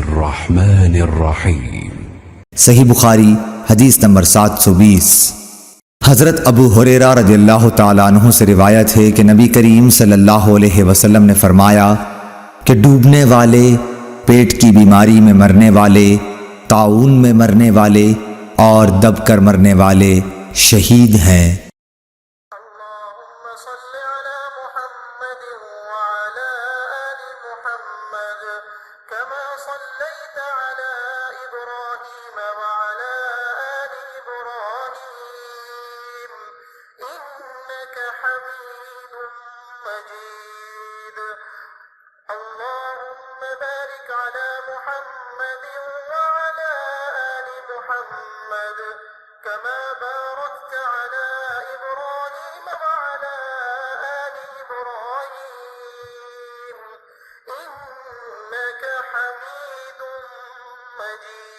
बिस्मिल्लाहिर्रहमानिर्रहीम। सही बुखारी हदीस नंबर 720। हज़रत अबू हुरैरा रज़ियल्लाहु ताला अन्हु से रिवायत है कि नबी करीम सल्लल्लाहु अलैहि वसल्लम ने फरमाया कि डूबने वाले, पेट की बीमारी में मरने वाले, ताउन में मरने वाले और दबकर मरने वाले शहीद हैं। كما باركت على إبراهيم وعلى آل إبراهيم إنك حميد مجيد।